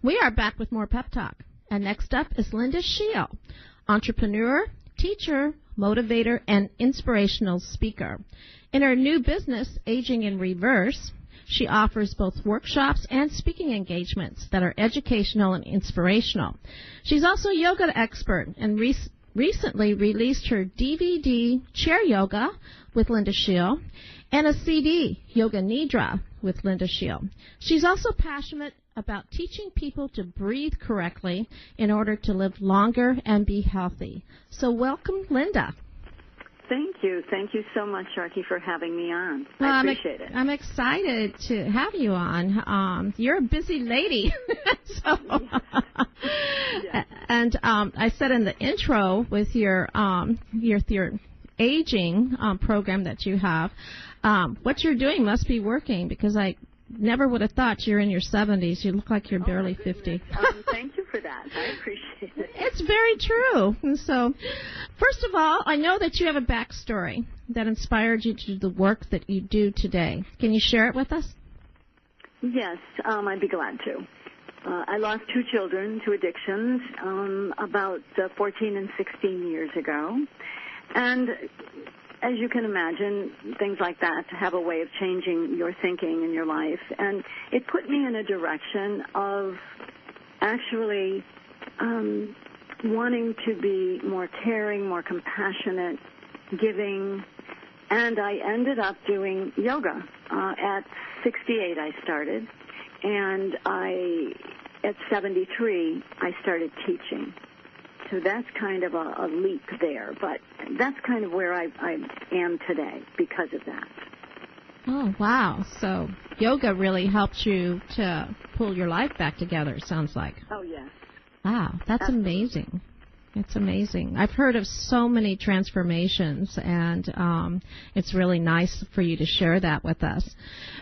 We are back with more Pep Talk. And next up is Linda Scheele, entrepreneur, teacher, motivator, and inspirational speaker. In her new business, Aging in Reverse, she offers both workshops and speaking engagements that are educational and inspirational. She's also a yoga expert and recently released her DVD, Chair Yoga with Linda Scheele, and a CD, Yoga Nidra with Linda Scheele. She's also passionate about teaching people to breathe correctly in order to live longer and be healthy. So welcome, Linda. Thank you. Thank you so much, Sharky, for having me on. Well, I appreciate it. I'm excited to have you on. You're a busy lady. So, yes. And I said in the intro with your aging program that you have, what you're doing must be working, because I never would have thought you're in your 70s. You look like you're barely 50. Thank you for that. I appreciate it. It's very true. And so, first of all, I know that you have a backstory that inspired you to do the work that you do today. Can you share it with us? Yes, I'd be glad to. I lost 2 children to addictions about 14 and 16 years ago. And as you can imagine, things like that have a way of changing your thinking in your life. And it put me in a direction of actually wanting to be more caring, more compassionate, giving. And I ended up doing yoga. At 68, I started. And at 73, I started teaching. So that's kind of a leap there, but that's kind of where I am today because of that. Oh, wow. So yoga really helped you to pull your life back together, it sounds like. Oh, yes. Wow, that's Absolutely. amazing. It's amazing. I've heard of so many transformations, and it's really nice for you to share that with us.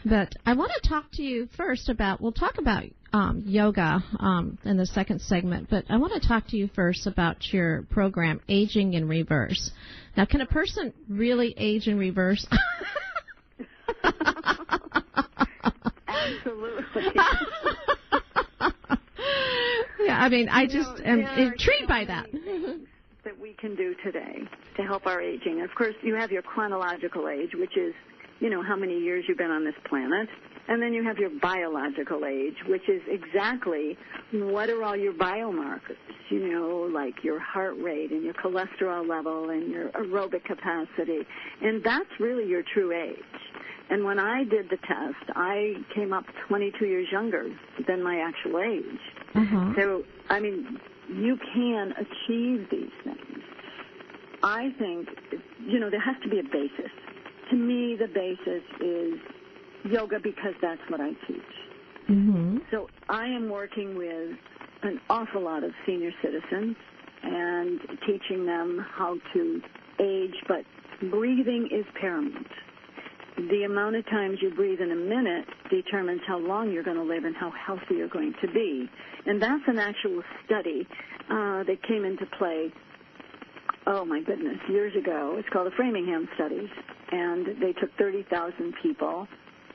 But I want to talk to you first about, we'll talk about yoga in the second segment, but I want to talk to you first about your program, Aging in Reverse. Now, can a person really age in reverse? Absolutely. Yeah, I mean, I just am intrigued by that. That we can do today to help our aging. Of course, you have your chronological age, which is, how many years you've been on this planet. And then you have your biological age, which is exactly what are all your biomarkers, like your heart rate and your cholesterol level and your aerobic capacity. And that's really your true age. And when I did the test, I came up 22 years younger than my actual age. Uh-huh. So, you can achieve these things. I think, there has to be a basis. To me, the basis is yoga because that's what I teach. Mm-hmm. So I am working with an awful lot of senior citizens and teaching them how to age, but breathing is paramount. The amount of times you breathe in a minute determines how long you're going to live and how healthy you're going to be. And that's an actual study that came into play, oh my goodness, years ago. It's called the Framingham Studies. And they took 30,000 people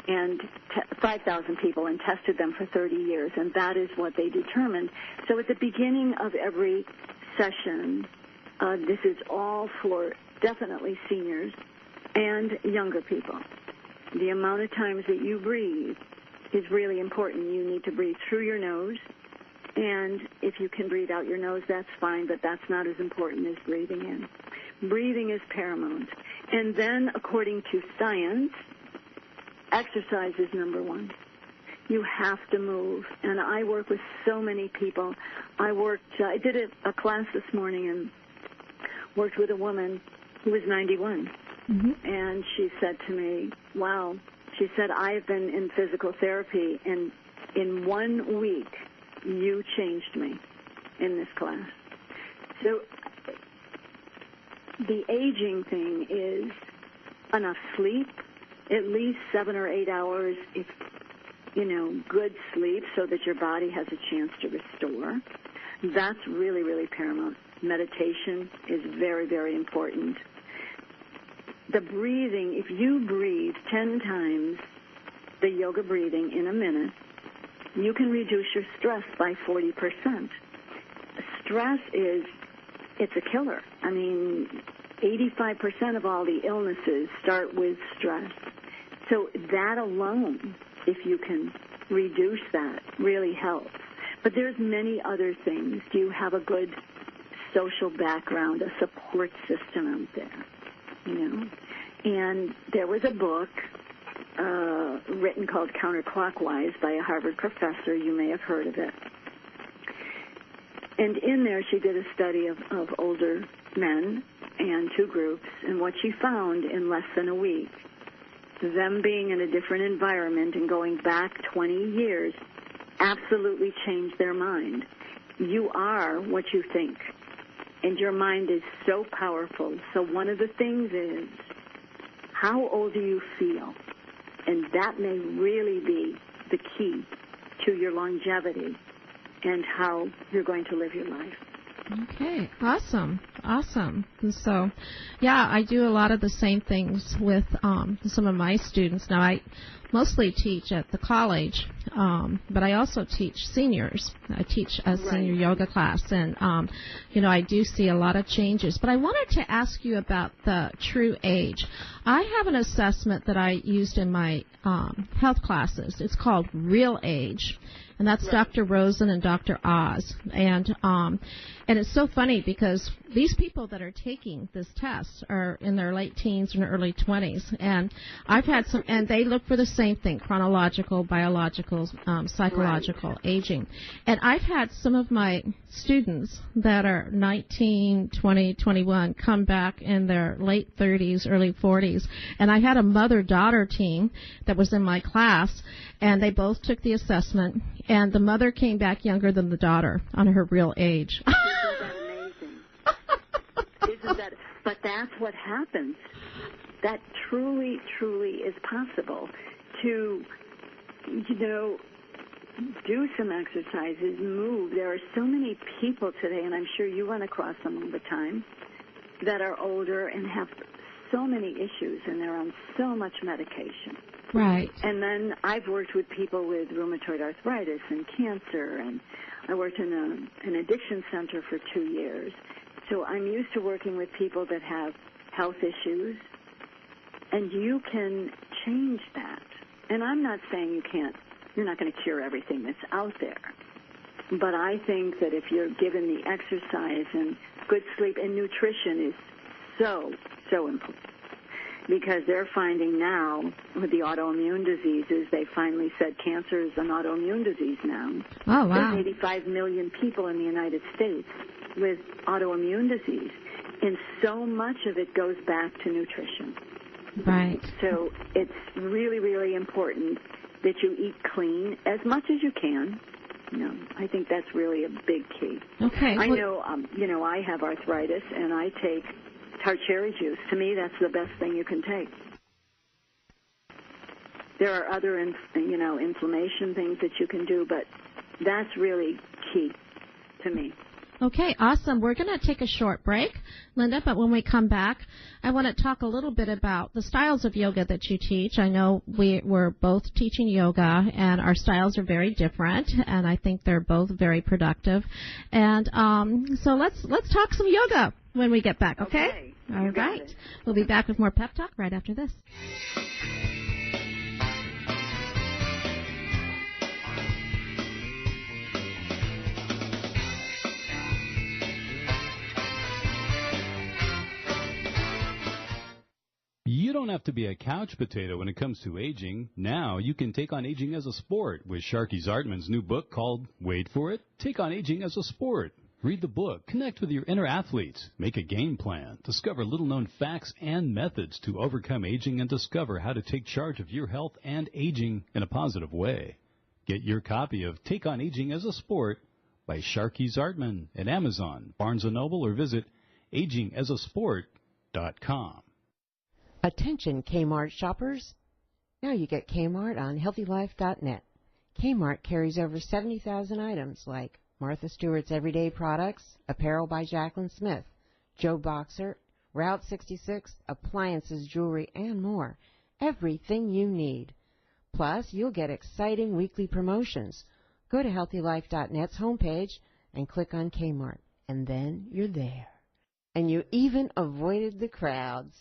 and 5,000 people and tested them for 30 years. And that is what they determined. So at the beginning of every session, this is all for definitely seniors and younger people. The amount of times that you breathe is really important. You need to breathe through your nose, and if you can breathe out your nose, that's fine, but that's not as important as breathing in. Breathing is paramount. And then, according to science, exercise is number one. You have to move. And I work with so many people. I did a class this morning and worked with a woman who was 91. Mm-hmm. And she said to me, wow, she said, I've been in physical therapy, and in 1 week, you changed me in this class. So the aging thing is enough sleep, at least 7 or 8 hours, if, good sleep so that your body has a chance to restore. That's really, really paramount. Meditation is very, very important. The breathing, if you breathe 10 times the yoga breathing in a minute, you can reduce your stress by 40%. Stress it's a killer. I mean, 85% of all the illnesses start with stress. So that alone, if you can reduce that, really helps. But there's many other things. Do you have a good social background, a support system out there? You know? And there was a book written called Counterclockwise by a Harvard professor. You may have heard of it. And in there she did a study of older men and two groups, and what she found in less than a week, them being in a different environment and going back 20 years absolutely changed their mind. You are what you think, and your mind is so powerful. So one of the things is, how old do you feel? And that may really be the key to your longevity and how you're going to live your life. Okay, awesome. And so, yeah, I do a lot of the same things with some of my students. Now, I mostly teach at the college, but I also teach seniors. I teach a senior yoga class, and, I do see a lot of changes. But I wanted to ask you about the true age. I have an assessment that I used in my health classes. It's called Real Age. And that's Dr. Rosen and Dr. Oz. And it's so funny because these people that are taking this test are in their late teens and early 20s. And I've had some, and they look for the same thing, chronological, biological, psychological aging. And I've had some of my students that are 19, 20, 21 come back in their late 30s, early 40s. And I had a mother-daughter team that was in my class, and they both took the assessment, and the mother came back younger than the daughter on her real age. Isn't that amazing? But that's what happens. That truly, truly is possible to, do some exercises, move. There are so many people today, and I'm sure you run across them all the time, that are older and have so many issues, and they're on so much medication. Right. And then I've worked with people with rheumatoid arthritis and cancer, and I worked in an addiction center for 2 years. So I'm used to working with people that have health issues, and you can change that. And I'm not saying you're not going to cure everything that's out there. But I think that if you're given the exercise and good sleep and nutrition is so, so important. Because they're finding now with the autoimmune diseases, they finally said cancer is an autoimmune disease now. Oh, wow. There's 85 million people in the United States with autoimmune disease, and so much of it goes back to nutrition. Right. So it's really, really important that you eat clean as much as you can. I think that's really a big key. Okay. I know, I have arthritis, and I take tart cherry juice. To me, that's the best thing you can take. There are other, inflammation things that you can do, but that's really key to me. Okay, awesome. We're going to take a short break, Linda, but when we come back, I want to talk a little bit about the styles of yoga that you teach. I know we're both teaching yoga, and our styles are very different, and I think they're both very productive. And so let's talk some yoga when we get back, okay? All right. We'll be back with more Pep Talk right after this. You don't have to be a couch potato when it comes to aging. Now you can take on aging as a sport with Sharky Zartman's new book called, wait for it, Take on Aging as a Sport. Read the book, connect with your inner athletes, make a game plan, discover little-known facts and methods to overcome aging, and discover how to take charge of your health and aging in a positive way. Get your copy of Take on Aging as a Sport by Sharky Zartman at Amazon, Barnes & Noble, or visit agingasasport.com. Attention Kmart shoppers. Now you get Kmart on HealthyLife.net. Kmart carries over 70,000 items like Martha Stewart's Everyday Products, apparel by Jacqueline Smith, Joe Boxer, Route 66, appliances, jewelry, and more. Everything you need. Plus, you'll get exciting weekly promotions. Go to HealthyLife.net's homepage and click on Kmart, and then you're there. And you even avoided the crowds.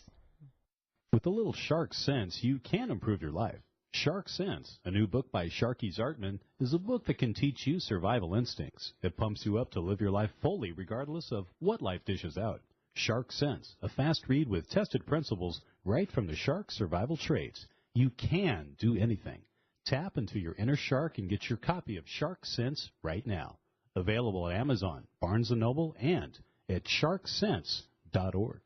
With a little shark sense, you can improve your life. Shark Sense, a new book by Sharky Zartman, is a book that can teach you survival instincts. It pumps you up to live your life fully regardless of what life dishes out. Shark Sense, a fast read with tested principles right from the shark's survival traits. You can do anything. Tap into your inner shark and get your copy of Shark Sense right now. Available at Amazon, Barnes & Noble, and at sharksense.org.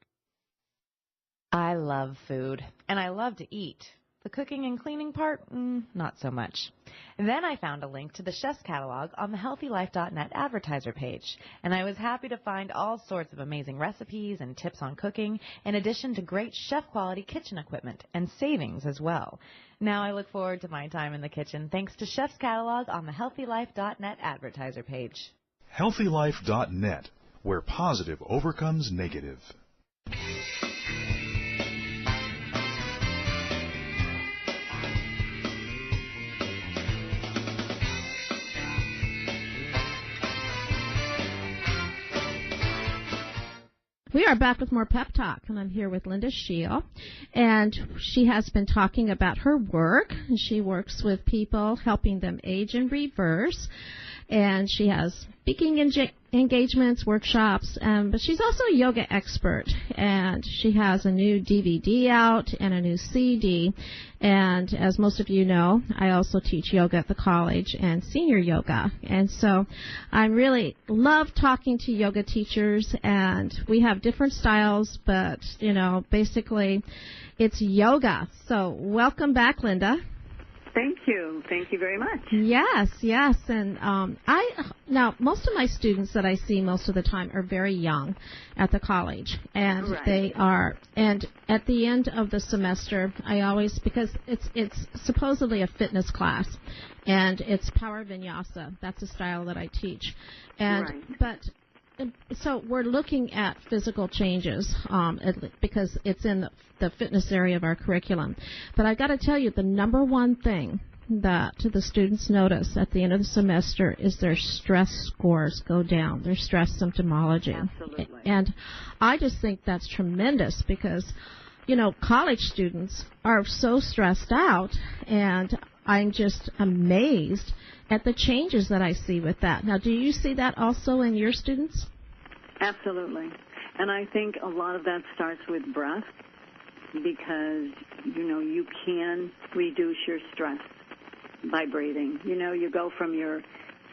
I love food, and I love to eat. The cooking and cleaning part, not so much. Then I found a link to the chef's catalog on the HealthyLife.net advertiser page, and I was happy to find all sorts of amazing recipes and tips on cooking, in addition to great chef-quality kitchen equipment and savings as well. Now I look forward to my time in the kitchen thanks to chef's catalog on the HealthyLife.net advertiser page. HealthyLife.net, where positive overcomes negative. We are back with more Pep Talk, and I'm here with Linda Scheele, and she has been talking about her work. She works with people, helping them age in reverse, and she has speaking engagements, workshops, but she's also a yoga expert, and she has a new DVD out and a new CD, and as most of you know, I also teach yoga at the college and senior yoga, and so I really love talking to yoga teachers, and we have different styles, but, you know, basically it's yoga. So welcome back, Linda. Thank you. Thank you very much. Yes. And now most of my students that I see most of the time are very young at the college, and right. They are. And at the end of the semester, I always, because it's supposedly a fitness class, and it's power vinyasa. That's a style that I teach, and right. So we're looking at physical changes because it's in the fitness area of our curriculum. But I've got to tell you, the number one thing that the students notice at the end of the semester is their stress scores go down, their stress symptomology. Absolutely. And I just think that's tremendous because, you know, college students are so stressed out, and I'm just amazed at the changes that I see with that. Now, do you see that also in your students? Absolutely. And I think a lot of that starts with breath because, you know, you can reduce your stress by breathing. You know, you go from your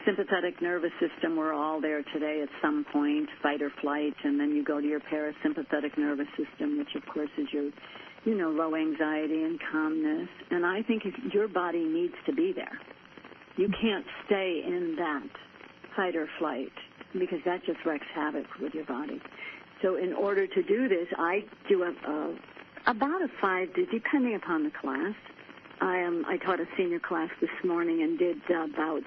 sympathetic nervous system, we're all there today at some point, fight or flight, and then you go to your parasympathetic nervous system, which, of course, is your, you know, low anxiety and calmness. And I think your body needs to be there. You can't stay in that fight or flight because that just wreaks havoc with your body. So in order to do this, I do about a 5, depending upon the class. I taught a senior class this morning and did about,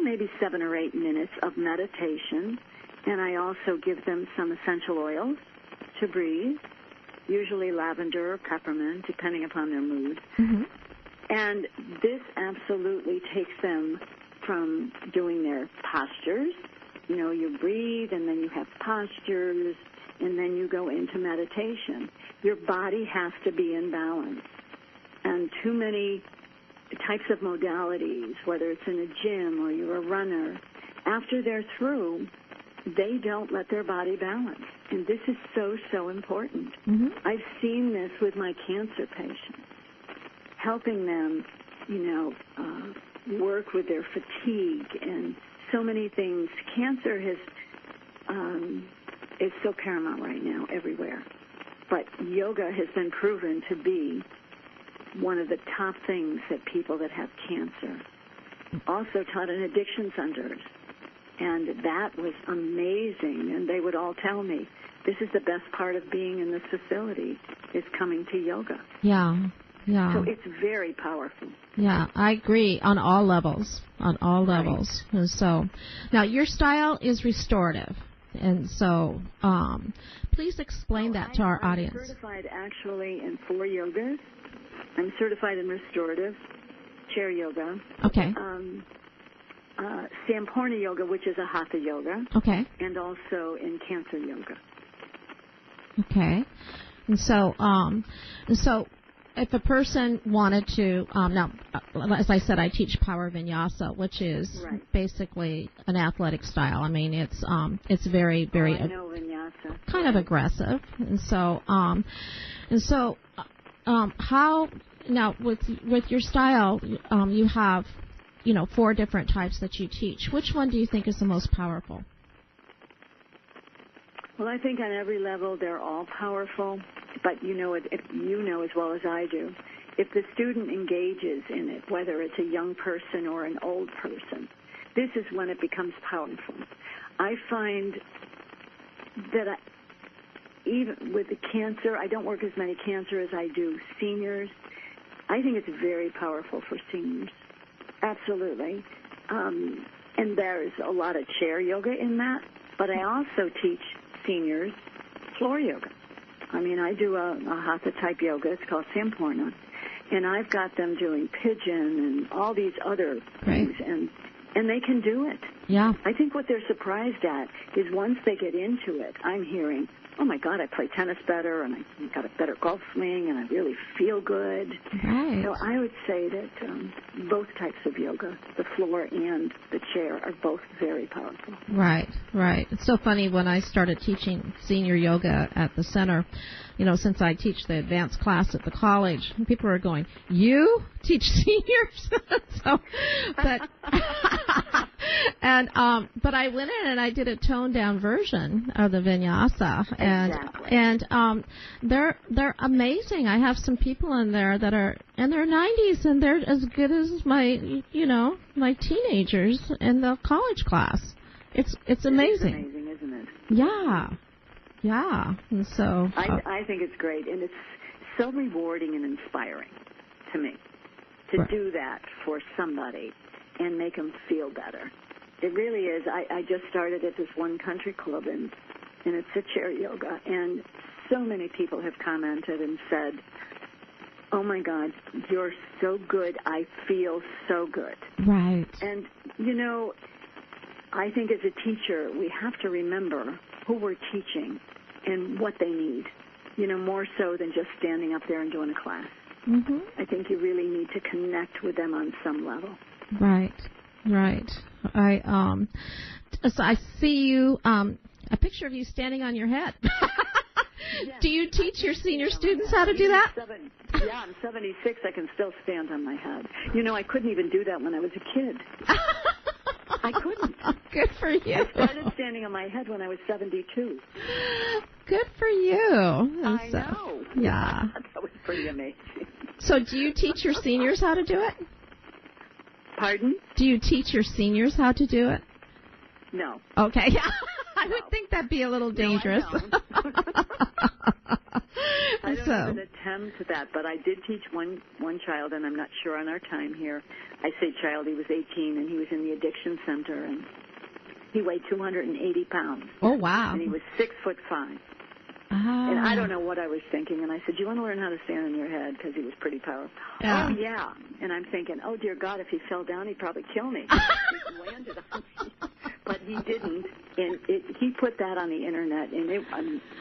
maybe 7 or 8 minutes of meditation. And I also give them some essential oils to breathe, usually lavender or peppermint, depending upon their mood. Mm-hmm. And this absolutely takes them from doing their postures. You know, you breathe, and then you have postures, and then you go into meditation. Your body has to be in balance. And too many types of modalities, whether it's in a gym or you're a runner, after they're through, they don't let their body balance. And this is so, so important. Mm-hmm. I've seen this with my cancer patients, helping them, you know, work with their fatigue and so many things. Cancer is so paramount right now everywhere. But yoga has been proven to be one of the top things that people that have cancer. Also taught an addiction centers, and that was amazing. And they would all tell me, this is the best part of being in this facility, is coming to yoga. Yeah. So it's very powerful. Yeah, I agree on all levels, And so, now your style is restorative, and so please explain that to our audience. I'm certified actually in 4 yogas. I'm certified in restorative, chair yoga. Okay. Samporna yoga, which is a hatha yoga. Okay. And also in cancer yoga. Okay. And so if a person wanted to, now, as I said, I teach power vinyasa, which is basically an athletic style. I mean, it's very, very I know vinyasa. Kind of aggressive. And so how now with your style, you have, 4 different types that you teach. Which one do you think is the most powerful? Well, I think on every level they're all powerful, but you know as well as I do, if the student engages in it, whether it's a young person or an old person, this is when it becomes powerful. I find that even with the cancer, I don't work as many cancer as I do seniors. I think it's very powerful for seniors. Absolutely. And there's a lot of chair yoga in that, but I also teach seniors floor yoga. I mean, I do a hatha type yoga. It's called Samporna, and I've got them doing pigeon and all these other things, and they can do it. Yeah. I think what they're surprised at is once they get into it, I'm hearing, oh my God, I play tennis better, and I got a better golf swing, and I really feel good. Right. So I would say that both types of yoga, the floor and the chair, are both very powerful. Right. It's so funny when I started teaching senior yoga at the center, since I teach the advanced class at the college, people are going, "You teach seniors?" But I went in and I did a toned down version of the vinyasa, and they're amazing. I have some people in there that are in their 90s, and they're as good as my my teenagers in the college class. It's amazing. It's amazing, isn't it? Yeah. And so I think it's great, and it's so rewarding and inspiring to me to do that for somebody and make them feel better. It really is. I just started at this one country club, and it's a chair yoga, and so many people have commented and said, "Oh my God, you're so good. I feel so good." Right. And I think as a teacher, we have to remember who we're teaching and what they need, more so than just standing up there and doing a class. Mm-hmm. I think you really need to connect with them on some level. Right. So I see you, a picture of you standing on your head. Do you teach your senior students how to do that? Yeah, I'm 76. I can still stand on my head. I couldn't even do that when I was a kid. I couldn't. Good for you. I started standing on my head when I was 72. Good for you. I know. Yeah. That was pretty amazing. So do you teach your seniors how to do it? Pardon? Do you teach your seniors how to do it? No. Okay. I would think that'd be a little dangerous. No, I don't even attempt that, but I did teach one child, and I'm not sure on our time here. I say child, he was 18, and he was in the addiction center, and he weighed 280 pounds. Oh, wow. And he was 6'5". And I don't know what I was thinking, and I said, "Do you want to learn how to stand on your head?" Because he was pretty powerful. Yeah. Oh, yeah. And I'm thinking, oh, dear God, if he fell down, he'd probably kill me. He landed on me. But he didn't, and he put that on the Internet, and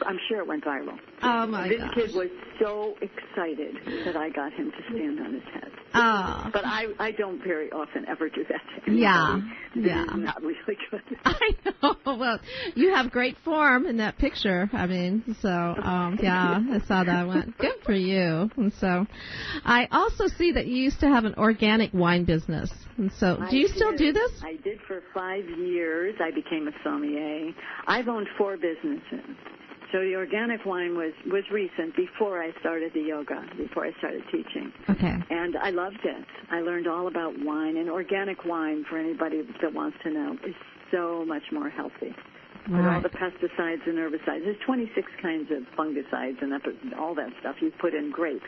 I'm sure it went viral. Oh, my This gosh. kid was so excited that I got him to stand on his head. Oh. But I don't very often ever do that to anybody. Yeah. It's not really good. I know. Well, you have great form in that picture. I mean, so, yeah, I saw that one. Good for you. And so I also see that you used to have an organic wine business. And so do you still do this? I did for 5 years. I became a sommelier. I've owned 4 businesses. So the organic wine was recent, before I started the yoga, before I started teaching. Okay. And I loved it. I learned all about wine. And organic wine, for anybody that wants to know, is so much more healthy. With all the pesticides and herbicides. There's 26 kinds of fungicides and all that stuff you put in grapes.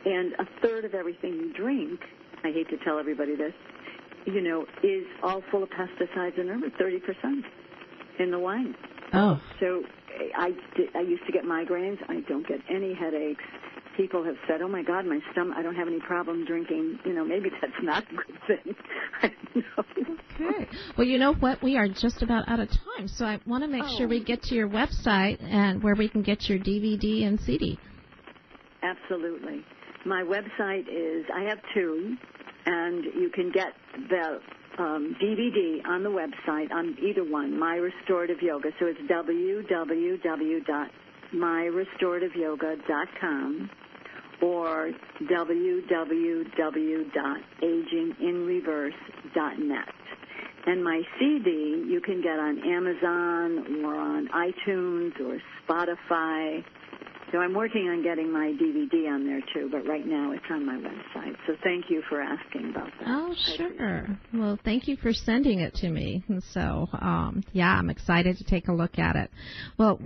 And a third of everything you drink, I hate to tell everybody this, is all full of pesticides and herbicides, 30% in the wine. Oh. So I used to get migraines. I don't get any headaches. people have said, oh, my God, my stomach, I don't have any problem drinking. Maybe that's not a good thing. I don't know. Okay. Well, you know what? We are just about out of time, so I want to make sure we get to your website and where we can get your DVD and CD. Absolutely. My website is, I have two, and you can get the DVD on the website, on either one, My Restorative Yoga. So it's www.myresorativeyoga.com or www.aginginreverse.net. And my CD you can get on Amazon or on iTunes or Spotify. So I'm working on getting my DVD on there, too, but right now it's on my website. So thank you for asking about that. Oh, sure. Well, thank you for sending it to me. And so, I'm excited to take a look at it. Well,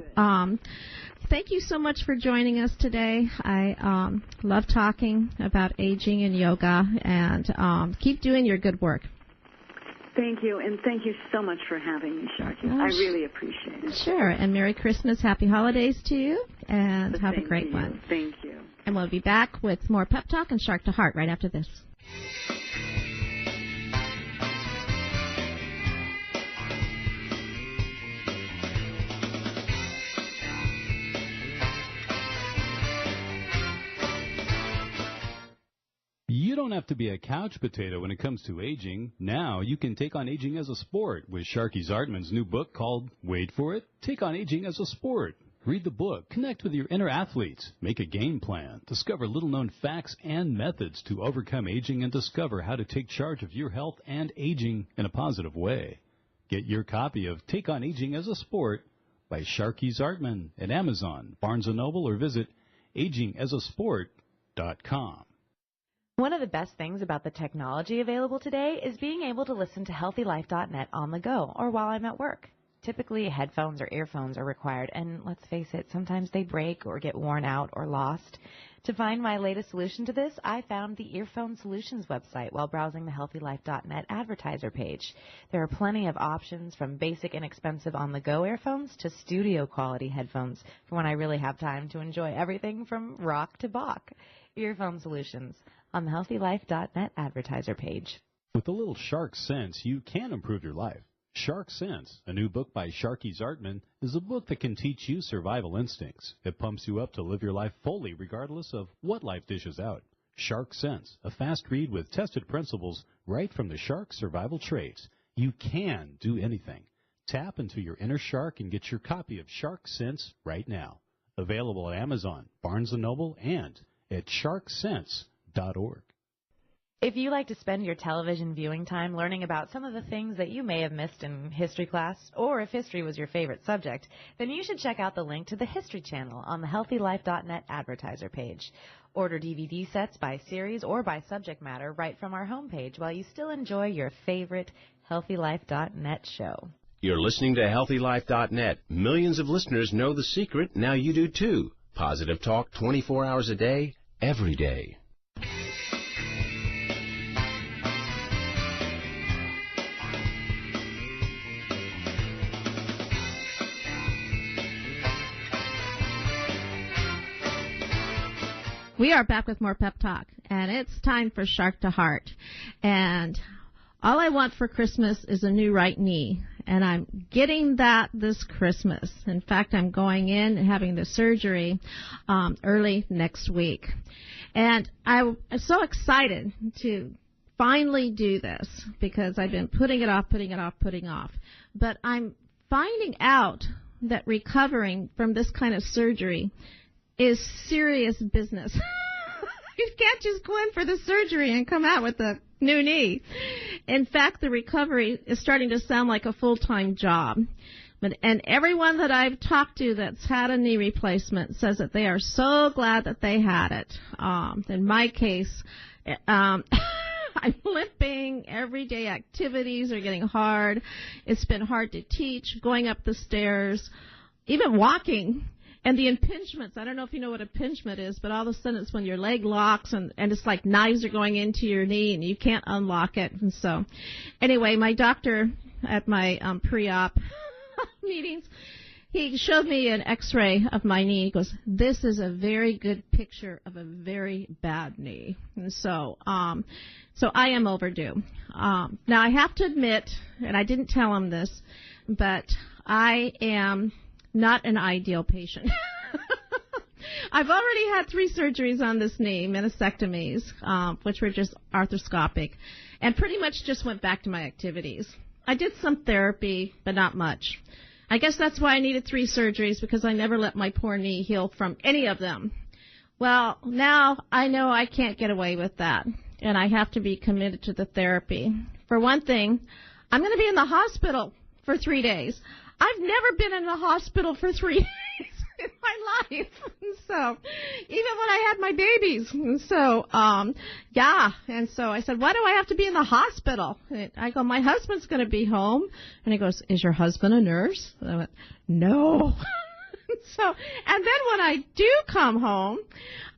thank you so much for joining us today. I love talking about aging and yoga, and keep doing your good work. Thank you, and thank you so much for having me, Sharky. I really appreciate it. Sure, and Merry Christmas, Happy Holidays to you, and have a great one. Thank you. And we'll be back with more Pep Talk and Shark to Heart right after this. You don't have to be a couch potato when it comes to aging. Now you can take on aging as a sport with Sharky Zartman's new book called, wait for it, Take on Aging as a Sport. Read the book, connect with your inner athletes, make a game plan, discover little-known facts and methods to overcome aging, and discover how to take charge of your health and aging in a positive way. Get your copy of Take on Aging as a Sport by Sharky Zartman at Amazon, Barnes & Noble, or visit agingasasport.com. One of the best things about the technology available today is being able to listen to HealthyLife.net on the go or while I'm at work. Typically, headphones or earphones are required, and let's face it, sometimes they break or get worn out or lost. To find my latest solution to this, I found the Earphone Solutions website while browsing the HealthyLife.net advertiser page. There are plenty of options from basic inexpensive on-the-go earphones to studio-quality headphones for when I really have time to enjoy everything from rock to Bach. Earphone Solutions on the HealthyLife.net advertiser page. With a little Shark Sense, you can improve your life. Shark Sense, a new book by Sharky Zartman, is a book that can teach you survival instincts. It pumps you up to live your life fully regardless of what life dishes out. Shark Sense, a fast read with tested principles right from the shark's survival traits. You can do anything. Tap into your inner shark and get your copy of Shark Sense right now. Available at Amazon, Barnes & Noble, and at sharksense.org. If you like to spend your television viewing time learning about some of the things that you may have missed in history class, or if history was your favorite subject, then you should check out the link to the History Channel on the HealthyLife.net advertiser page. Order DVD sets by series or by subject matter right from our homepage while you still enjoy your favorite HealthyLife.net show. You're listening to HealthyLife.net. Millions of listeners know the secret. Now you do too. Positive talk 24 hours a day, every day. We are back with more Pep Talk, and it's time for Shark to Heart. And all I want for Christmas is a new right knee, and I'm getting that this Christmas. In fact, I'm going in and having the surgery early next week. And I'm so excited to finally do this because I've been putting it off. But I'm finding out that recovering from this kind of surgery is serious business. You can't just go in for the surgery and come out with a new knee. In fact, the recovery is starting to sound like a full-time job. And everyone that I've talked to that's had a knee replacement says that they are so glad that they had it. In my case, I'm limping. Everyday activities are getting hard. It's been hard to teach, going up the stairs, even walking. And the impingements, I don't know if you know what impingement is, but all of a sudden it's when your leg locks and it's like knives are going into your knee and you can't unlock it. And so, anyway, my doctor at my pre-op meetings, he showed me an X-ray of my knee. He goes, "This is a very good picture of a very bad knee." And so I am overdue. Now I have to admit, and I didn't tell him this, but I am not an ideal patient. I've already had 3 surgeries on this knee, meniscectomies, which were just arthroscopic, and pretty much just went back to my activities. I did some therapy, but not much. I guess that's why I needed 3 surgeries, because I never let my poor knee heal from any of them. Well, now I know I can't get away with that, and I have to be committed to the therapy. For one thing, I'm going to be in the hospital for 3 days. I've never been in the hospital for 3 days in my life. So, even when I had my babies. And so, And so I said, why do I have to be in the hospital? And I go, my husband's going to be home. And he goes, is your husband a nurse? And I went, no. And then when I do come home,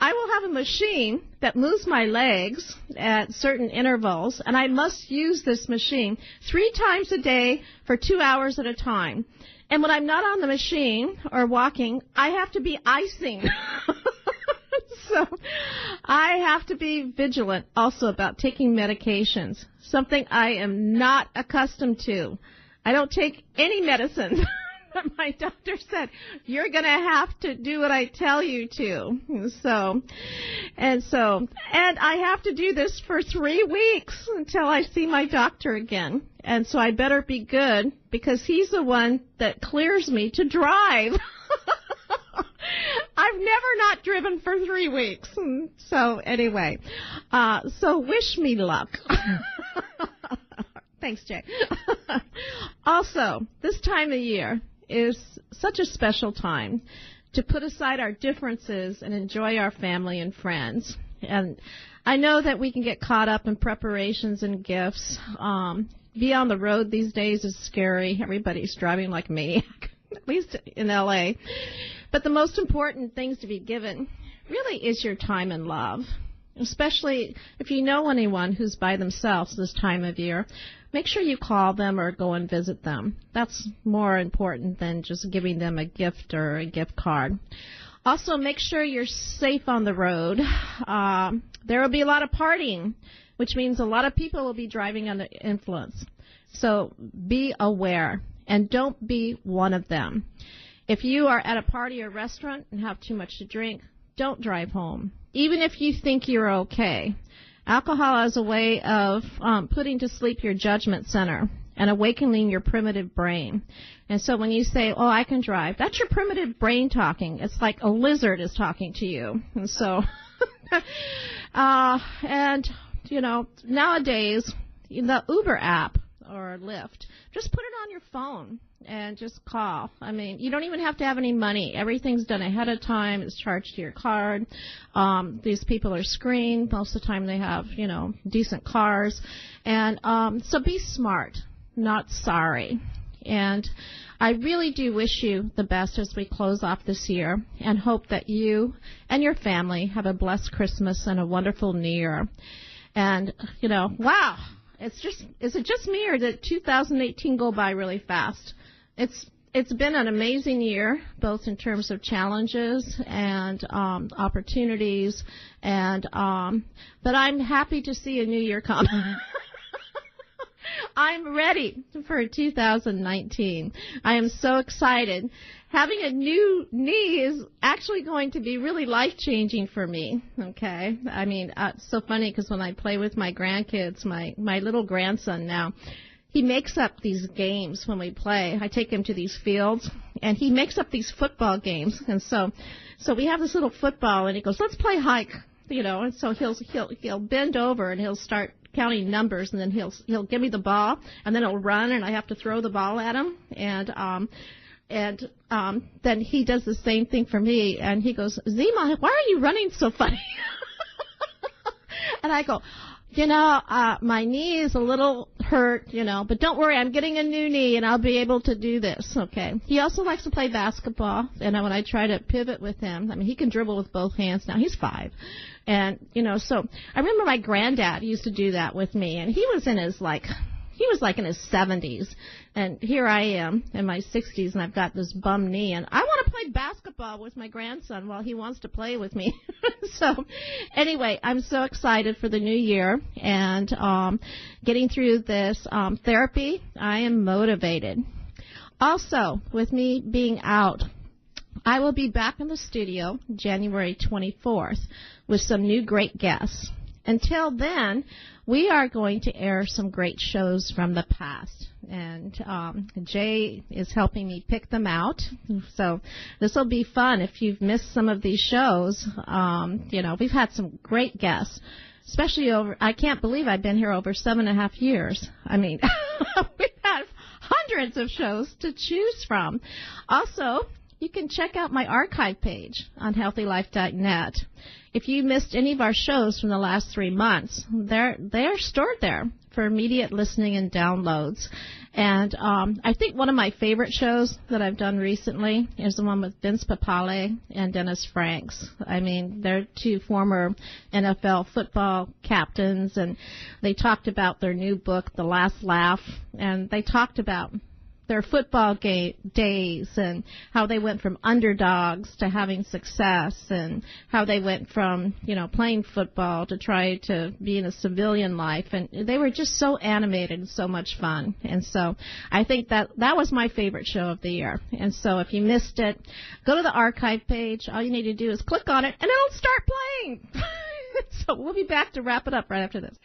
I will have a machine that moves my legs at certain intervals, and I must use this machine 3 times a day for 2 hours at a time. And when I'm not on the machine or walking, I have to be icing. So I have to be vigilant also about taking medications, something I am not accustomed to. I don't take any medicine. My doctor said, you're going to have to do what I tell you to. And I have to do this for 3 weeks until I see my doctor again. And so I better be good, because he's the one that clears me to drive. I've never not driven for 3 weeks. So anyway, so wish me luck. Thanks, Jay. Also, this time of year is such a special time to put aside our differences and enjoy our family and friends. And I know that we can get caught up in preparations and gifts. Be on the road these days is scary. Everybody's driving like maniac, at least in L.A. But the most important things to be given really is your time and love, especially if you know anyone who's by themselves this time of year. Make sure you call them or go and visit them. That's more important than just giving them a gift or a gift card. Also, make sure you're safe on the road. There will be a lot of partying, which means a lot of people will be driving under influence. So be aware, and don't be one of them. If you are at a party or restaurant and have too much to drink, don't drive home, even if you think you're okay. Alcohol is a way of putting to sleep your judgment center and awakening your primitive brain. And so when you say, oh, I can drive, that's your primitive brain talking. It's like a lizard is talking to you. And so, nowadays, the Uber app or Lyft, just put it on your phone and just call. I mean, you don't even have to have any money. Everything's done ahead of time. It's charged to your card. These people are screened. Most of the time they have, decent cars. And so be smart, not sorry. And I really do wish you the best as we close off this year, and hope that you and your family have a blessed Christmas and a wonderful New Year. And, wow. Is it just me, or did 2018 go by really fast? It's been an amazing year, both in terms of challenges and opportunities, but I'm happy to see a new year come. I'm ready for 2019. I am so excited. Having a new knee is actually going to be really life-changing for me, okay? I mean, it's so funny because when I play with my grandkids, my little grandson now, he makes up these games when we play. I take him to these fields, and he makes up these football games. And so we have this little football, and he goes, let's play hike, and so he'll bend over, and he'll start counting numbers, and then he'll give me the ball, and then he'll run, and I have to throw the ball at him, and then he does the same thing for me, and he goes, Zima, why are you running so funny? And I go, my knee is a little hurt, but don't worry, I'm getting a new knee, and I'll be able to do this, okay? He also likes to play basketball, and when I try to pivot with him, he can dribble with both hands now. He's 5. And, so I remember my granddad used to do that with me, and he was in his, he was like in his 70s, and here I am in my 60s, and I've got this bum knee, and I want to play basketball with my grandson while he wants to play with me. So anyway, I'm so excited for the new year, and getting through this therapy, I am motivated. Also, with me being out, I will be back in the studio January 24th with some new great guests. Until then, we are going to air some great shows from the past, and Jay is helping me pick them out. So this will be fun. If you've missed some of these shows, we've had some great guests, especially I can't believe I've been here over 7.5 years. I mean, we've had hundreds of shows to choose from. Also, you can check out my archive page on healthylife.net. If you missed any of our shows from the last 3 months, they're stored there for immediate listening and downloads. And I think one of my favorite shows that I've done recently is the one with Vince Papale and Dennis Franks. I mean, they're two former NFL football captains, and they talked about their new book, The Last Laugh, and they talked about their football days and how they went from underdogs to having success, and how they went from, playing football to try to be in a civilian life. And they were just so animated and so much fun. And so I think that was my favorite show of the year. And so if you missed it, go to the archive page. All you need to do is click on it, and it'll start playing. So we'll be back to wrap it up right after this.